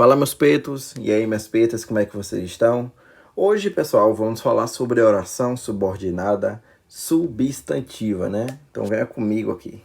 Fala meus petos, e aí minhas petas, como é que vocês estão? Hoje, pessoal, vamos falar sobre a oração subordinada substantiva, né? Então venha comigo aqui.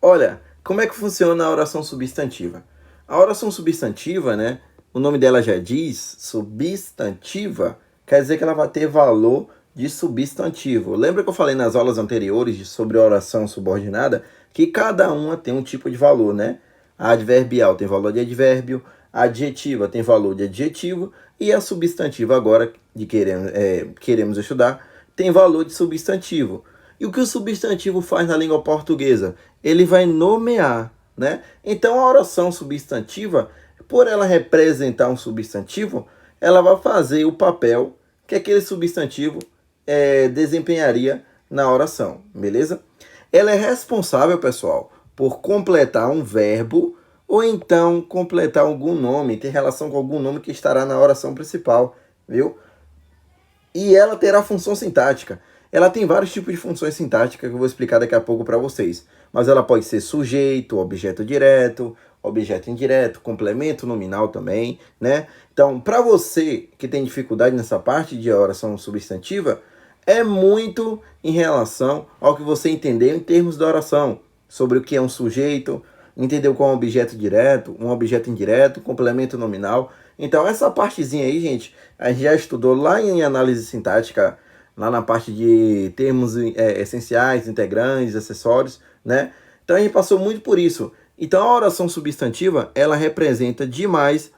Olha, como é que funciona a oração substantiva? A oração substantiva, né? O nome dela já diz, substantiva, quer dizer que ela vai ter valor de substantivo. Lembra que eu falei nas aulas anteriores sobre a oração subordinada que cada uma tem um tipo de valor, né? A adverbial tem valor de advérbio, a adjetiva tem valor de adjetivo e a substantiva agora de queremos estudar tem valor de substantivo. E o que o substantivo faz na língua portuguesa? Ele vai nomear, né? Então a oração substantiva, por ela representar um substantivo, ela vai fazer o papel que aquele substantivo desempenharia na oração, beleza? Ela é responsável, pessoal, por completar um verbo ou então completar algum nome, ter relação com algum nome que estará na oração principal, viu? E ela terá função sintática. Ela tem vários tipos de funções sintáticas que eu vou explicar daqui a pouco para vocês. Mas ela pode ser sujeito, objeto direto, objeto indireto, complemento nominal também, né? Então, para você que tem dificuldade nessa parte de oração substantiva, é muito em relação ao que você entendeu em termos da oração, sobre o que é um sujeito, entendeu qual é um objeto direto, um objeto indireto, complemento nominal. Então, essa partezinha aí, gente, a gente já estudou lá em análise sintática, lá na parte de termos essenciais, integrantes, acessórios, né? Então, a gente passou muito por isso. Então, a oração substantiva, ela representa demais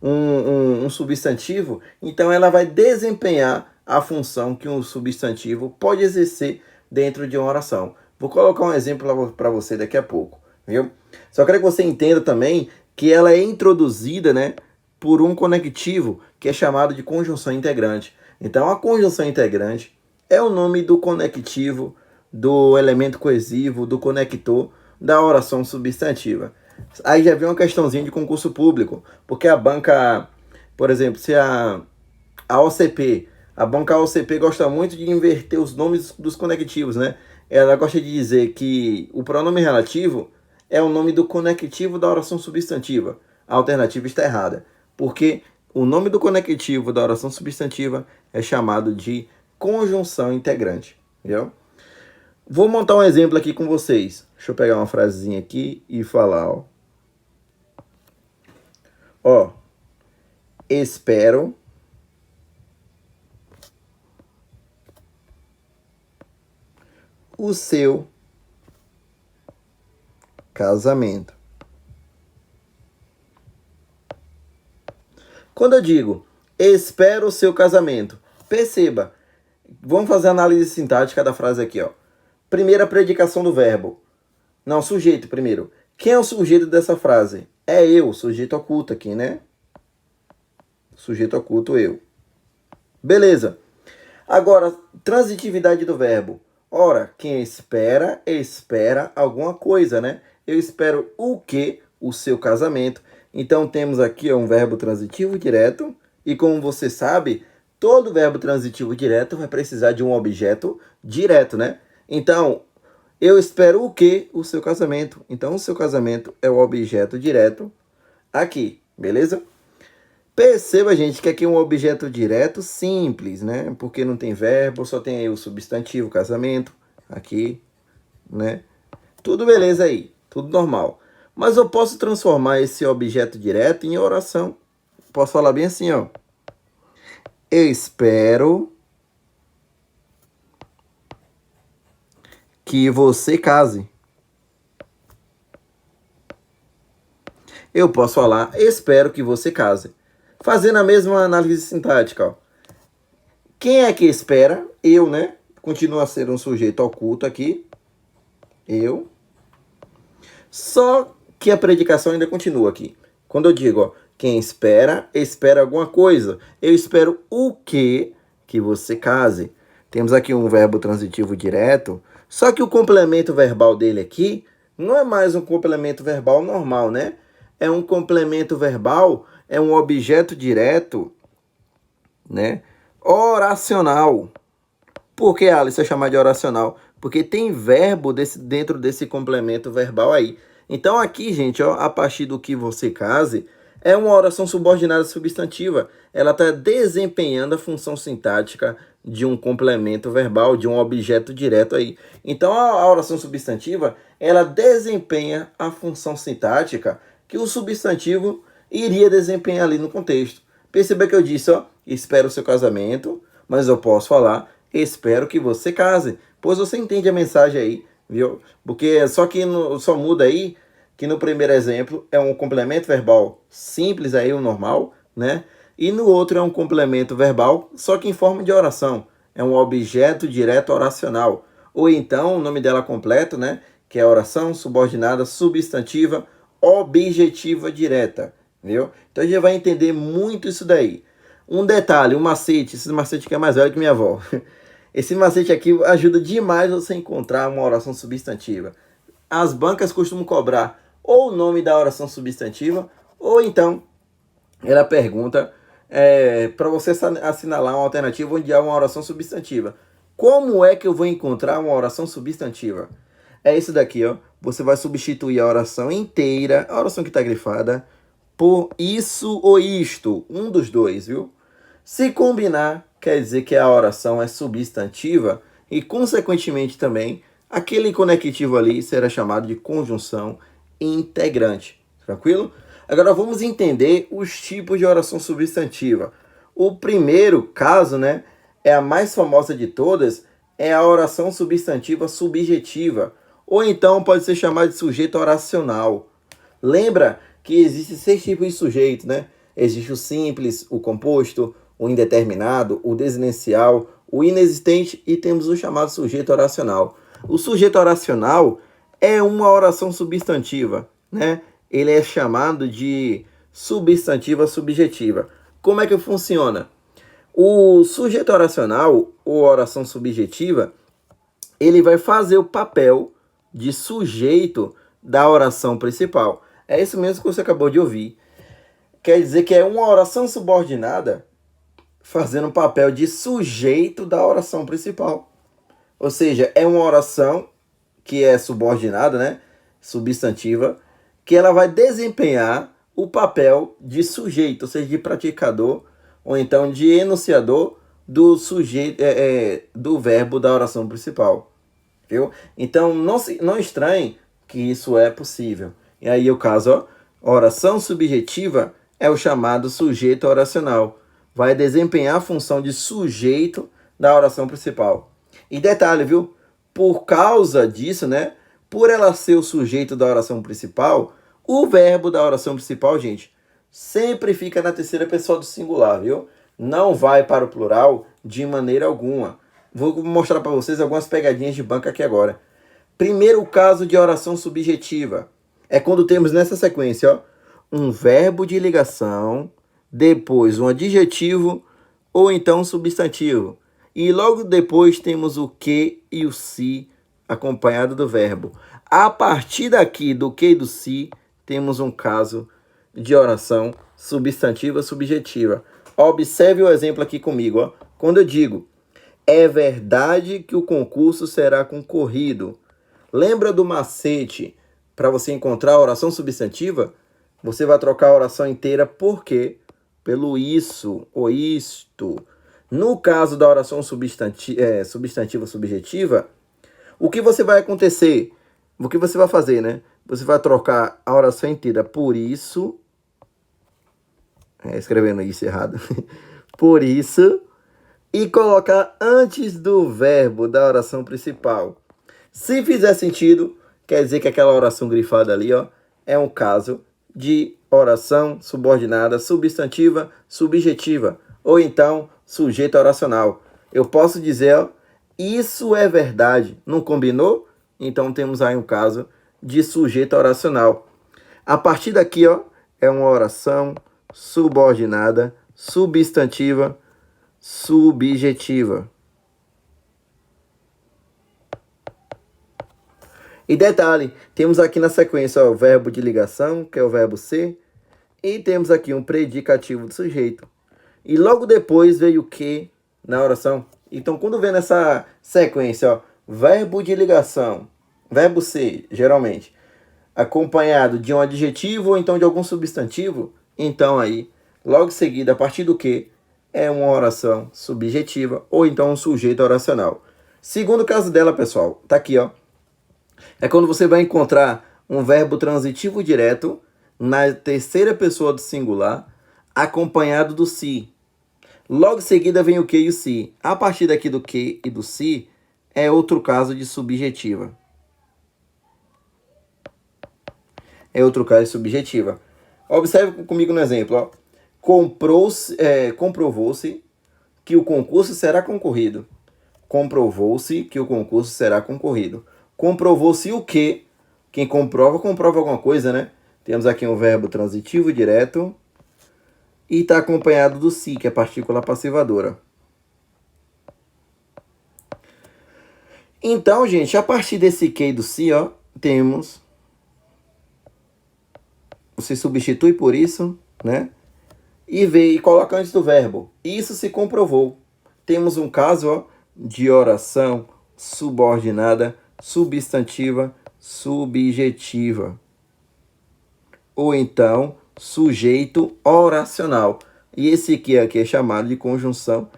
um substantivo, então ela vai desempenhar a função que um substantivo pode exercer dentro de uma oração. Vou colocar um exemplo para você daqui a pouco, viu? Só quero que você entenda também que ela é introduzida, né, por um conectivo que é chamado de conjunção integrante. Então, a conjunção integrante é o nome do conectivo, do elemento coesivo, do conector da oração substantiva. Aí já vem uma questãozinha de concurso público, porque a banca, por exemplo, se a OCP, a banca OCP gosta muito de inverter os nomes dos conectivos, né? Ela gosta de dizer que o pronome relativo é o nome do conectivo da oração substantiva. A alternativa está errada, porque o nome do conectivo da oração substantiva é chamado de conjunção integrante, viu? Vou montar um exemplo aqui com vocês. Deixa eu pegar uma frasezinha aqui e falar, ó. Ó, espero o seu casamento. Quando eu digo espero o seu casamento, perceba, vamos fazer a análise sintática da frase aqui, ó. Primeira predicação do verbo. Não, sujeito primeiro. Quem é o sujeito dessa frase? É eu, sujeito oculto aqui, né? Sujeito oculto, eu. Beleza. Agora, transitividade do verbo. Ora, quem espera, espera alguma coisa, né? Eu espero o quê? O seu casamento. Então, temos aqui um verbo transitivo direto. E como você sabe, todo verbo transitivo direto vai precisar de um objeto direto, né? Então, eu espero o quê? O seu casamento. Então, o seu casamento é o objeto direto aqui, beleza? Perceba, gente, que aqui é um objeto direto simples, né? Porque não tem verbo, só tem aí o substantivo, casamento, aqui, né? Tudo beleza aí, tudo normal. Mas eu posso transformar esse objeto direto em oração. Posso falar bem assim, ó. Eu espero que você case. Eu posso falar, espero que você case. Fazendo a mesma análise sintática, ó. Quem é que espera? Eu, né? Continua a ser um sujeito oculto aqui. Eu. Só que a predicação ainda continua aqui. Quando eu digo, ó, quem espera, espera alguma coisa. Eu espero o quê? Que você case. Temos aqui um verbo transitivo direto. Só que o complemento verbal dele aqui não é mais um complemento verbal normal, né? É um complemento verbal, é um objeto direto, né? Oracional. Por que, Alice, é chamado de oracional? Porque tem verbo dentro desse complemento verbal aí. Então aqui, gente, ó, a partir do que você case, É uma oração subordinada substantiva. Ela está desempenhando a função sintática de um complemento verbal, de um objeto direto aí. Então, a oração substantiva, ela desempenha a função sintática que o substantivo iria desempenhar ali no contexto. Perceba que eu disse, ó, espero o seu casamento, mas eu posso falar, espero que você case. Pois você entende a mensagem aí, viu? Porque só que só muda aí que no primeiro exemplo é um complemento verbal simples aí, o normal, né? E no outro é um complemento verbal, só que em forma de oração. É um objeto direto oracional. Ou então, o nome dela completo, né? Que é oração subordinada substantiva objetiva direta, viu? Então a gente vai entender muito isso daí. Um detalhe, um macete, esse macete aqui é mais velho que minha avó. Esse macete aqui ajuda demais você a encontrar uma oração substantiva. As bancas costumam cobrar ou o nome da oração substantiva, ou então ela pergunta para você assinalar uma alternativa onde há uma oração substantiva. Como é que eu vou encontrar uma oração substantiva? É isso daqui, ó. Você vai substituir a oração inteira, a oração que está grifada, por isso ou isto, um dos dois, viu? Se combinar, quer dizer que a oração é substantiva e, consequentemente, também, aquele conectivo ali será chamado de conjunção integrante. Tranquilo? Agora vamos entender os tipos de oração substantiva. O primeiro caso, né, é a mais famosa de todas, é a oração substantiva subjetiva, ou então pode ser chamada de sujeito oracional. Lembra que existem 6 tipos de sujeito, né? Existe o simples, o composto, o indeterminado, o desinencial, o inexistente e temos o chamado sujeito oracional. O sujeito oracional é uma oração substantiva, né? Ele é chamado de substantiva subjetiva. Como é que funciona? O sujeito oracional, ou oração subjetiva, ele vai fazer o papel de sujeito da oração principal. É isso mesmo que você acabou de ouvir. Quer dizer que é uma oração subordinada fazendo o papel de sujeito da oração principal. Ou seja, é uma oração que é subordinada, né? Substantiva, que ela vai desempenhar o papel de sujeito, ou seja, de praticador, ou então de enunciador do sujeito, do verbo da oração principal. Viu? Então, não estranhe que isso é possível. E aí, o caso, ó, oração subjetiva é o chamado sujeito oracional. Vai desempenhar a função de sujeito da oração principal. E detalhe, viu? Por causa disso, né? Por ela ser o sujeito da oração principal, o verbo da oração principal, gente, sempre fica na terceira pessoa do singular, viu? Não vai para o plural de maneira alguma. Vou mostrar para vocês algumas pegadinhas de banca aqui agora. Primeiro caso de oração subjetiva é quando temos nessa sequência, ó, um verbo de ligação, depois um adjetivo ou então um substantivo. E logo depois temos o que e o se acompanhado do verbo. A partir daqui do que e do se, temos um caso de oração substantiva subjetiva. Observe o exemplo aqui comigo, ó. Quando eu digo, é verdade que o concurso será concorrido. Lembra do macete para você encontrar a oração substantiva? Você vai trocar a oração inteira por quê? Pelo isso ou isto. No caso da oração substantiva subjetiva, o que você vai acontecer? O que você vai fazer, né? Você vai trocar a oração inteira por isso. Escrevendo isso errado. Por isso. E colocar antes do verbo da oração principal. Se fizer sentido, quer dizer que aquela oração grifada ali, ó, é um caso de oração subordinada substantiva subjetiva. Ou então, sujeito oracional. Eu posso dizer, ó, isso é verdade. Não combinou? Então temos aí um caso de sujeito oracional. A partir daqui, ó, é uma oração subordinada substantiva subjetiva. E detalhe, temos aqui na sequência, ó, o verbo de ligação, que é o verbo ser, e temos aqui um predicativo do sujeito. E logo depois veio o que na oração. Então, quando vem nessa sequência, ó, verbo de ligação, verbo ser, geralmente, acompanhado de um adjetivo ou então de algum substantivo, Então aí, logo em seguida, a partir do que é uma oração subjetiva ou então um sujeito oracional. Segundo caso dela, pessoal, tá aqui, ó. É quando você vai encontrar um verbo transitivo direto na terceira pessoa do singular, acompanhado do se. Logo em seguida vem o que e o se. A partir daqui do que e do se, é outro caso de subjetiva. É outro caso de subjetiva. Observe comigo no exemplo, ó. Comprovou-se que o concurso será concorrido. Comprovou-se que o concurso será concorrido. Comprovou-se o quê? Quem comprova, comprova alguma coisa, né? Temos aqui um verbo transitivo direto e está acompanhado do se, que é partícula passivadora. Então, gente, a partir desse que e do se, ó, temos... Você substitui por isso, né? E coloca antes do verbo. Isso se comprovou. Temos um caso, ó, de oração subordinada, substantiva, subjetiva. Ou então, sujeito oracional. E esse aqui é chamado de conjunção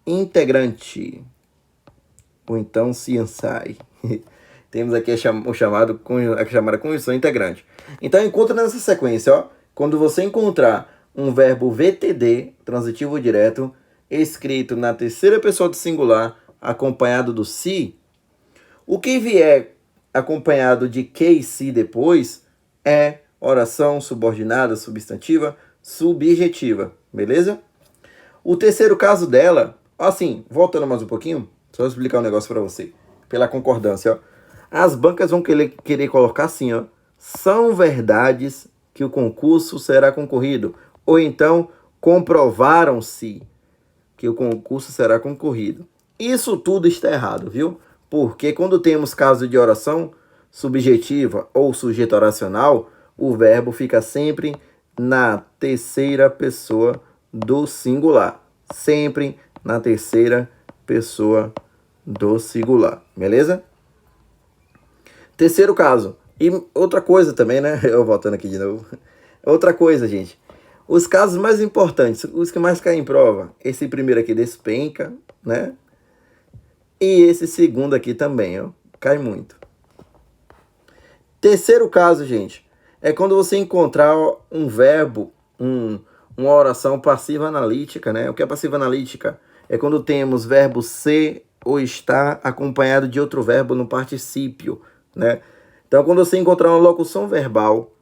integrante. Ou então, ciançai. Temos aqui a chamada conjunção integrante. Então, encontra nessa sequência, ó, quando você encontrar um verbo VTD, transitivo direto, escrito na terceira pessoa do singular, acompanhado do se, o que vier acompanhado de que e se depois é oração subordinada, substantiva, subjetiva, beleza? O terceiro caso dela, assim, voltando mais um pouquinho, só explicar um negócio para você, pela concordância, ó. As bancas vão querer colocar assim, ó, são verdades que o concurso será concorrido, ou então comprovaram-se que o concurso será concorrido. Isso tudo está errado, viu? Porque quando temos caso de oração subjetiva ou sujeito oracional, o verbo fica sempre na terceira pessoa do singular. Sempre na terceira pessoa do singular, beleza? Terceiro caso. E outra coisa também, né? Eu voltando aqui de novo. Outra coisa, gente. Os casos mais importantes, os que mais caem em prova. Esse primeiro aqui despenca, né? E esse segundo aqui também, ó. Cai muito. Terceiro caso, gente, é quando você encontrar um verbo, uma oração passiva analítica, né? O que é passiva analítica? É quando temos verbo ser ou estar acompanhado de outro verbo no particípio, né? Então, quando você encontrar uma locução verbal,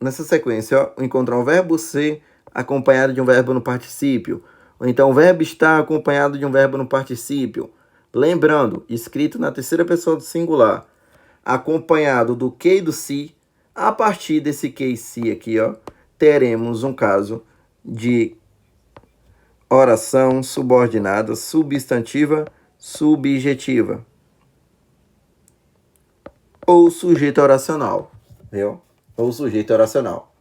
nessa sequência, ó, encontrar um verbo ser acompanhado de um verbo no particípio, ou então o verbo estar acompanhado de um verbo no particípio, lembrando, escrito na terceira pessoa do singular, acompanhado do que e do se, a partir desse que e se aqui, ó, teremos um caso de oração subordinada, substantiva, subjetiva. Ou sujeito oracional, viu? Ou sujeito oracional.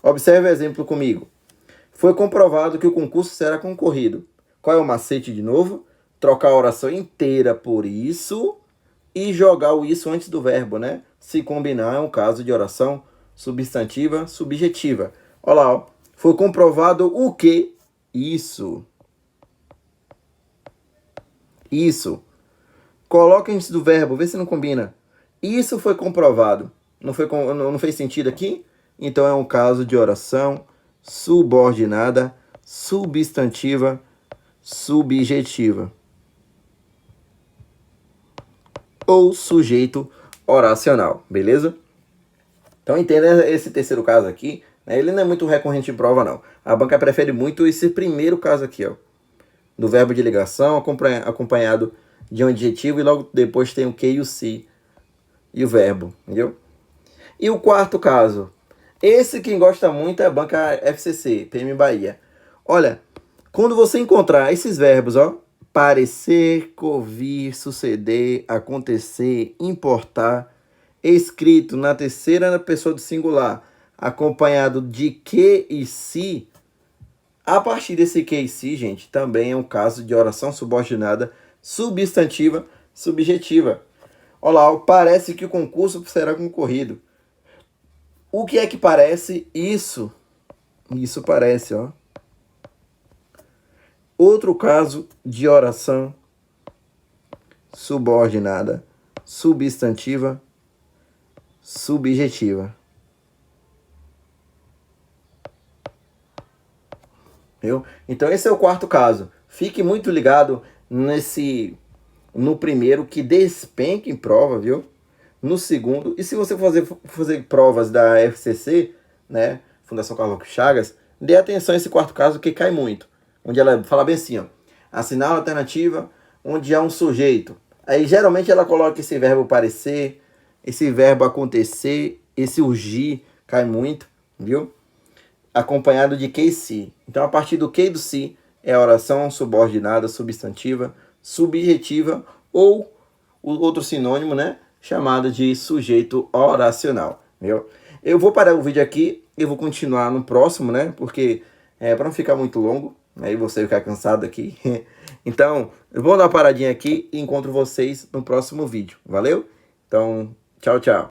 Observe o exemplo comigo. Foi comprovado que o concurso será concorrido. Qual é o macete de novo? Trocar a oração inteira por isso e jogar o isso antes do verbo, né? Se combinar, é um caso de oração substantiva, subjetiva. Olha lá, ó. Foi comprovado o que? Isso. Isso. Coloca antes do verbo, vê se não combina. Isso foi comprovado. Não fez sentido aqui? Então é um caso de oração subordinada, substantiva, subjetiva. Ou sujeito oracional, beleza? Então entenda esse terceiro caso aqui, né? Ele não é muito recorrente em prova, não. A banca prefere muito esse primeiro caso aqui, ó, do verbo de ligação acompanhado de um adjetivo e logo depois tem o que e o se e o verbo, entendeu? E o quarto caso, esse quem gosta muito é a banca FCC, PM Bahia. Olha, quando você encontrar esses verbos, ó, parecer, convir, suceder, acontecer, importar, escrito na terceira pessoa do singular, acompanhado de que e se, a partir desse que e se, gente, também é um caso de oração subordinada, substantiva, subjetiva. Olha lá, parece que o concurso será concorrido. O que é que parece? Isso Isso parece, ó. Outro caso de oração subordinada, substantiva, subjetiva. Viu? Então esse é o quarto caso. Fique muito ligado no primeiro, que despenca em prova, viu? No segundo, e se você fazer provas da FCC, né, Fundação Carlos Chagas, dê atenção a esse quarto caso, que cai muito. Onde ela fala bem assim, ó, assinar a alternativa onde há um sujeito. Aí geralmente ela coloca esse verbo parecer, esse verbo acontecer, esse urgir, cai muito, viu? Acompanhado de que e se. Então, a partir do que e do se, é a oração subordinada, substantiva, subjetiva ou o outro sinônimo, né? Chamado de sujeito oracional, viu? Eu vou parar o vídeo aqui e vou continuar no próximo, né? Porque para não ficar muito longo, aí você ficar cansado aqui. Então, eu vou dar uma paradinha aqui e encontro vocês no próximo vídeo. Valeu? Então, tchau, tchau.